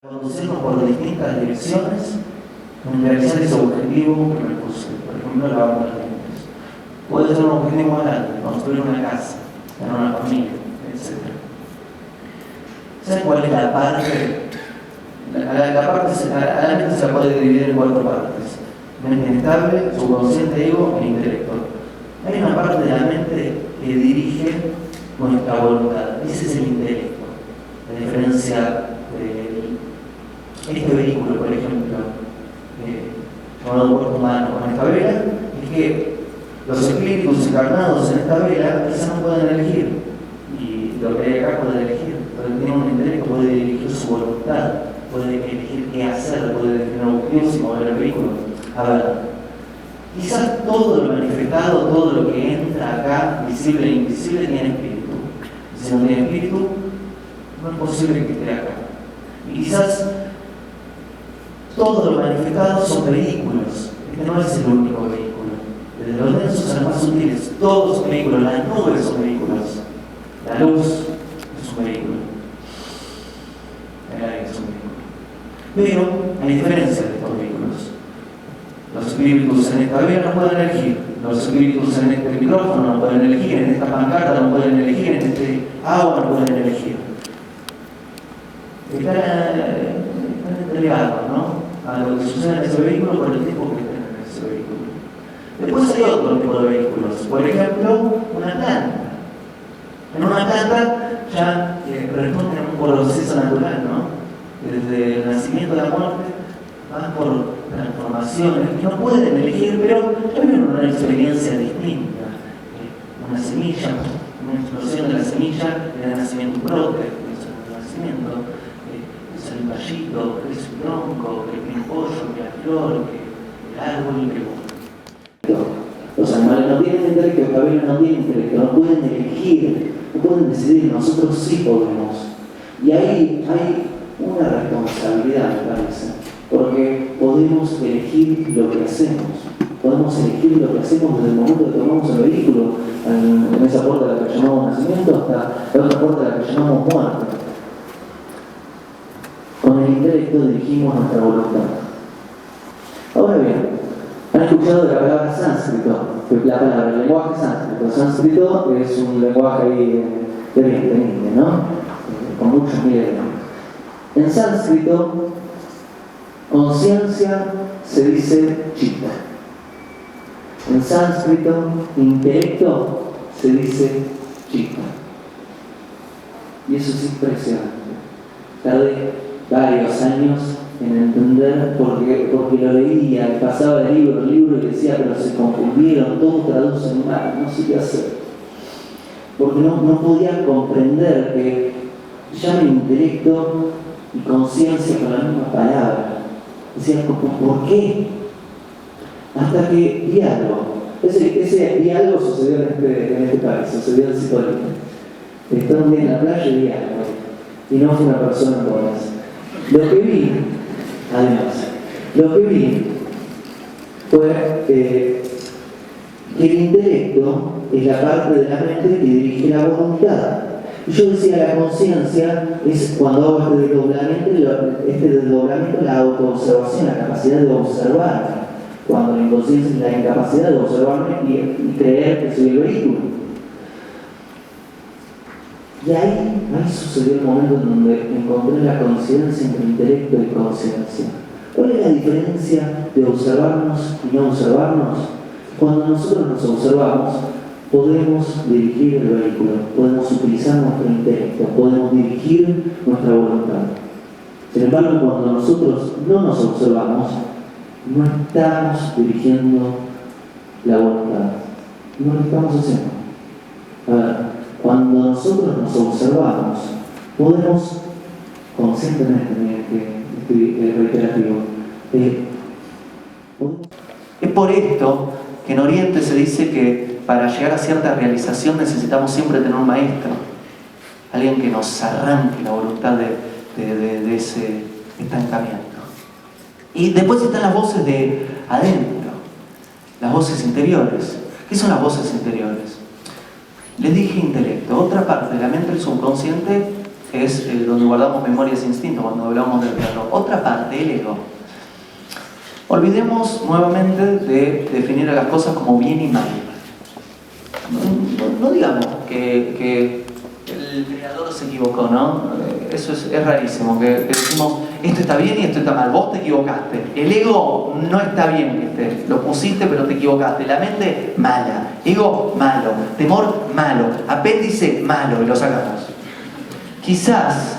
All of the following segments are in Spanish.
Conducirnos por distintas direcciones en realizar ese objetivo que me puse. Por ejemplo, lavar los dientes. Puede ser un objetivo más grande, construir una casa, tener una familia, etc. ¿Saben cuál es la parte? La mente se la puede dividir en 4 partes: mente estable, subconsciente, ego e intelecto. Hay una parte de la mente que dirige nuestra voluntad. Ese es el intelecto. La diferencia de este vehículo, por ejemplo, llamado cuerpo humano con esta vela, es que los espíritus encarnados en esta vela quizás no pueden elegir, y lo que hay acá puede elegir, pero tiene un intelecto, puede dirigir su voluntad, puede elegir qué hacer, puede definir objetivos y mover el vehículo. A ver, quizás todo lo manifestado, todo lo que entra acá, visible e invisible, tiene espíritu. Si no tiene espíritu, no es posible que esté acá. Y quizás todo lo manifestado son vehículos. Este no es el único vehículo. Desde los densos a los más sutiles, todos son vehículos. Las nubes son vehículos. La luz es un vehículo. El aire es un vehículo. Pero hay diferencias de estos vehículos. Los espíritus en esta vela no pueden elegir. Los espíritus en este micrófono no pueden elegir. En esta pancarta no pueden elegir. En este agua no pueden elegir. Están entregados, ¿no?, a lo que sucede en ese vehículo por el tiempo que estén en ese vehículo. Después hay otro tipo de vehículos. Por ejemplo, una planta. En una planta ya responden a un proceso natural, ¿no? Desde el nacimiento a la muerte van por transformaciones que no pueden elegir, pero ya viven una experiencia distinta. Una semilla, una explosión de la semilla, el nacimiento propio, el nacimiento. El gallito, que es un tronco, que el pimpollo, que la flor, que el árbol, que los animales no tienen intelecto, los caballos no tienen intelecto, no pueden elegir, no pueden decidir, nosotros sí podemos. Y ahí hay una responsabilidad, me parece, porque podemos elegir lo que hacemos. Podemos elegir lo que hacemos desde el momento que tomamos el vehículo, en esa puerta a la que llamamos nacimiento, hasta la otra puerta a la que llamamos muerte. Con el intelecto dirigimos nuestra voluntad. Ahora bien, han escuchado de la palabra sánscrito, la palabra, el lenguaje sánscrito. Sánscrito es un lenguaje ahí de Oriente Medio, ¿no? Con muchos miles de nombres. En sánscrito, conciencia se dice chitta. En sánscrito, intelecto se dice chitta. Y eso es impresionante. Tardé varios años en entender porque lo leía, pasaba de libro en libro y decía, pero se confundieron, todos traducen mal, no sé qué hacer. Porque no podía comprender que llamen intelecto y conciencia con la misma palabra. Decía, ¿por qué? Hasta que vi algo. Ese diálogo sucedió en este país, sucedió en Cipolita. Estaba un día en la playa y vi algo. Y no fue una persona como esa. Lo que vi fue que el intelecto es la parte de la mente que dirige la voluntad. Y yo decía, la conciencia es cuando hago este desdoblamiento, la autoobservación, la capacidad de observarme. Cuando la inconsciencia es la incapacidad de observarme y creer que soy el vehículo. Y ahí sucedió el momento en donde encontré la coincidencia entre intelecto y conciencia. ¿Cuál es la diferencia de observarnos y no observarnos? Cuando nosotros nos observamos, podemos dirigir el vehículo, podemos utilizar nuestro intelecto, podemos dirigir nuestra voluntad. Sin embargo, cuando nosotros no nos observamos, no estamos dirigiendo la voluntad. No lo estamos haciendo. A ver, cuando nosotros nos observamos, podemos conscientemente, miren que estoy reiterativo, es por esto que en Oriente se dice que para llegar a cierta realización necesitamos siempre tener un maestro, alguien que nos arranque la voluntad de ese estancamiento. Y después están las voces de adentro, las voces interiores. ¿Qué son las voces interiores? Les dije intelecto. Otra parte de la mente, el subconsciente, es donde guardamos memorias e instintos cuando hablamos del perro. Otra parte, el ego. Olvidemos nuevamente de definir a las cosas como bien y mal. No digamos que el creador se equivocó, ¿no? Eso es rarísimo, que decimos esto está bien y esto está mal, vos te equivocaste. El ego no está bien que esté, lo pusiste pero te equivocaste. La mente, mala. Ego, malo. Temor, malo. Apéndice, malo, y lo sacamos. Quizás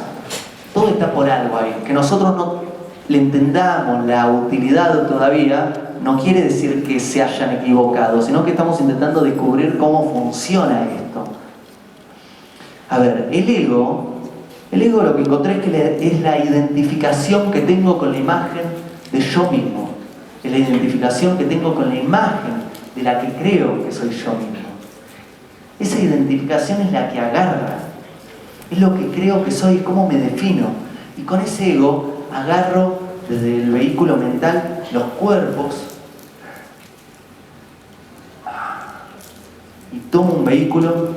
todo está por algo ahí, que nosotros no le entendamos la utilidad todavía. No quiere decir que se hayan equivocado, sino que estamos intentando descubrir cómo funciona esto. A ver, el ego lo que encontré es que es la identificación que tengo con la imagen de yo mismo. Es la identificación que tengo con la imagen de la que creo que soy yo mismo. Esa identificación es la que agarra. Es lo que creo que soy, cómo me defino. Y con ese ego agarro desde el vehículo mental los cuerpos y tomo un vehículo,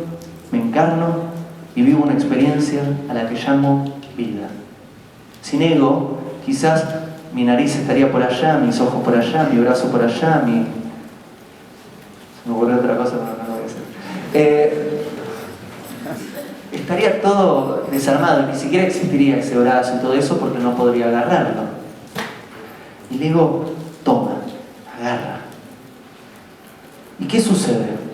me encarno y vivo una experiencia a la que llamo vida. Sin ego, quizás mi nariz estaría por allá, mis ojos por allá, mi brazo por allá, Se me ocurrió otra cosa, pero no lo voy a hacer. Estaría todo desarmado, ni siquiera existiría ese brazo y todo eso porque no podría agarrarlo. Y el ego toma, agarra. ¿Y qué sucede?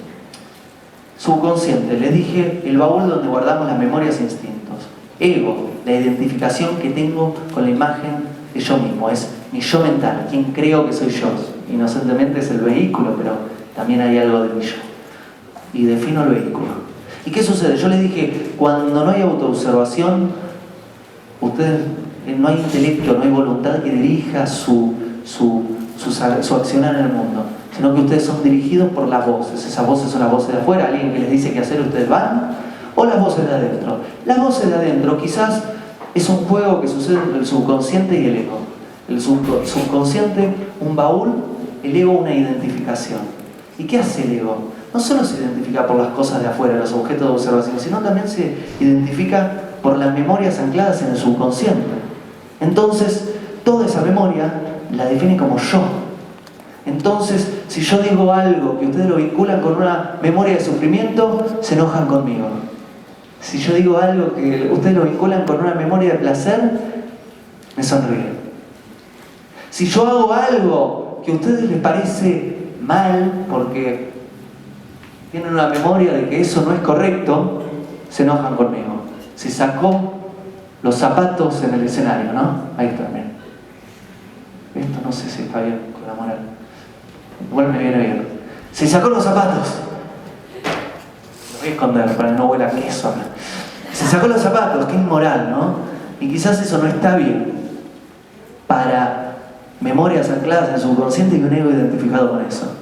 Subconsciente, les dije, el baúl donde guardamos las memorias e instintos. Ego, la identificación que tengo con la imagen de yo mismo, es mi yo mental, quien creo que soy yo. Inocentemente es el vehículo, pero también hay algo de mi yo. Y defino el vehículo. ¿Y qué sucede? Yo les dije, cuando no hay autoobservación, ustedes, no hay intelecto, no hay voluntad que dirija su accionar en el mundo, sino que ustedes son dirigidos por las voces. Esas voces son las voces de afuera, alguien que les dice qué hacer, ustedes van, o las voces de adentro. Las voces de adentro quizás es un juego que sucede entre el subconsciente y el ego. El subconsciente, un baúl, el ego, una identificación. ¿Y qué hace el ego? No solo se identifica por las cosas de afuera, los objetos de observación, sino también se identifica por las memorias ancladas en el subconsciente. Entonces, toda esa memoria la define como yo. Entonces, si yo digo algo que ustedes lo vinculan con una memoria de sufrimiento, se enojan conmigo. Si yo digo algo que ustedes lo vinculan con una memoria de placer, me sonríen. Si yo hago algo que a ustedes les parece mal, porque tienen una memoria de que eso no es correcto, se enojan conmigo. Se sacó los zapatos en el escenario, ¿no? Ahí está, miren. Esto no sé si está bien con la moral. Igual me viene bien. Se sacó los zapatos. Lo voy a esconder para que no huela a queso. Se sacó los zapatos, qué inmoral, ¿no? Y quizás eso no está bien para memorias ancladas en el subconsciente y un ego identificado con eso.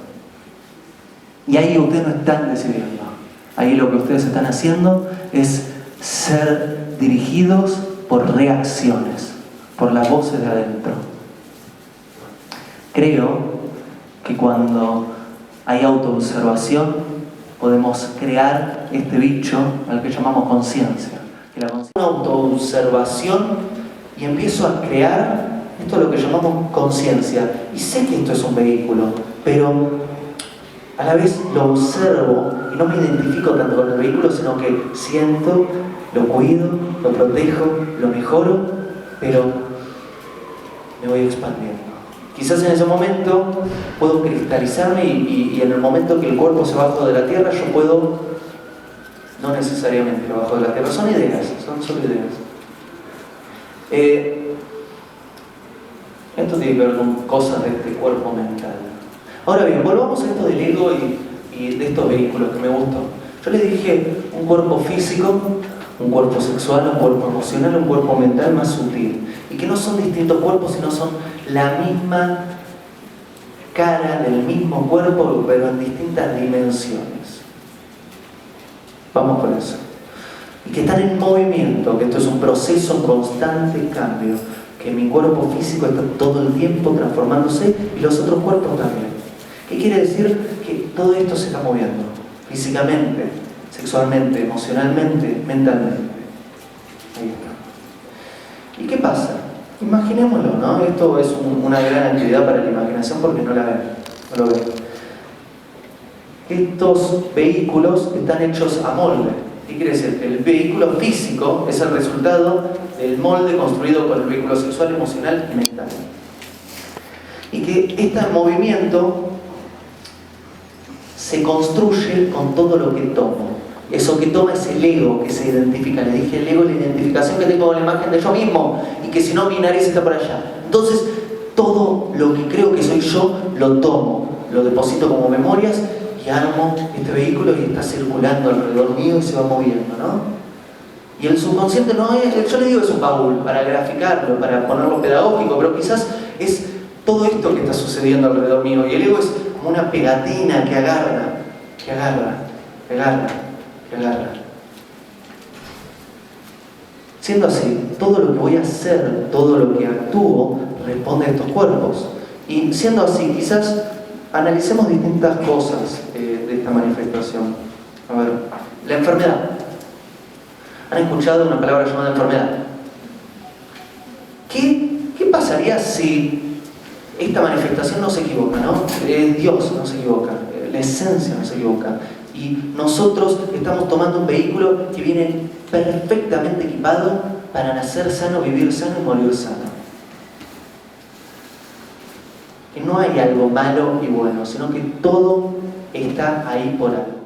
Y ahí ustedes no están decidiendo. Ahí lo que ustedes están haciendo es ser dirigidos por reacciones, por las voces de adentro. Creo que cuando hay autoobservación podemos crear este bicho al que llamamos conciencia. Que la conciencia es una autoobservación y empiezo a crear esto es lo que llamamos conciencia. Y sé que esto es un vehículo, pero a la vez lo observo y no me identifico tanto con el vehículo, sino que siento, lo cuido, lo protejo, lo mejoro, pero me voy expandiendo. Quizás en ese momento puedo cristalizarme y en el momento que el cuerpo se baja de la tierra, yo puedo, no necesariamente lo bajo de la tierra, son ideas, son solo ideas. Esto tiene que ver con cosas de este cuerpo mental. Ahora bien, volvamos a esto del ego y de estos vehículos que me gustó. Yo les dije un cuerpo físico, un cuerpo sexual, un cuerpo emocional, un cuerpo mental más sutil. Y que no son distintos cuerpos, sino son la misma cara del mismo cuerpo, pero en distintas dimensiones. Vamos con eso. Y que están en movimiento, que esto es un proceso en constante cambio, que mi cuerpo físico está todo el tiempo transformándose y los otros cuerpos también. ¿Qué quiere decir? Que todo esto se está moviendo, físicamente, sexualmente, emocionalmente, mentalmente. Ahí está. ¿Y qué pasa? Imaginémoslo, ¿no? Esto es una gran actividad para la imaginación porque no la ven, no lo ven. Estos vehículos están hechos a molde. ¿Qué quiere decir? El vehículo físico es el resultado del molde construido por el vehículo sexual, emocional y mental. Y que este movimiento se construye con todo lo que tomo. Eso que toma es el ego que se identifica. Le dije, el ego es la identificación que tengo con la imagen de yo mismo, y que si no mi nariz está por allá. Entonces, todo lo que creo que soy yo, lo tomo, lo deposito como memorias y armo este vehículo y está circulando alrededor mío y se va moviendo, ¿no? Y el subconsciente no es, yo le digo es un baúl, para graficarlo, para ponerlo pedagógico, pero quizás es todo esto que está sucediendo alrededor mío. Y el ego es como una pegatina que agarra, que agarra. Siendo así, todo lo que voy a hacer, todo lo que actúo, responde a estos cuerpos. Y siendo así, quizás analicemos distintas cosas de esta manifestación. A ver, la enfermedad. ¿Han escuchado una palabra llamada enfermedad? ¿Qué pasaría si esta manifestación no se equivoca, ¿no? Dios no se equivoca, la esencia no se equivoca. Y nosotros estamos tomando un vehículo que viene perfectamente equipado para nacer sano, vivir sano y morir sano. Que no hay algo malo y bueno, sino que todo está ahí por algo.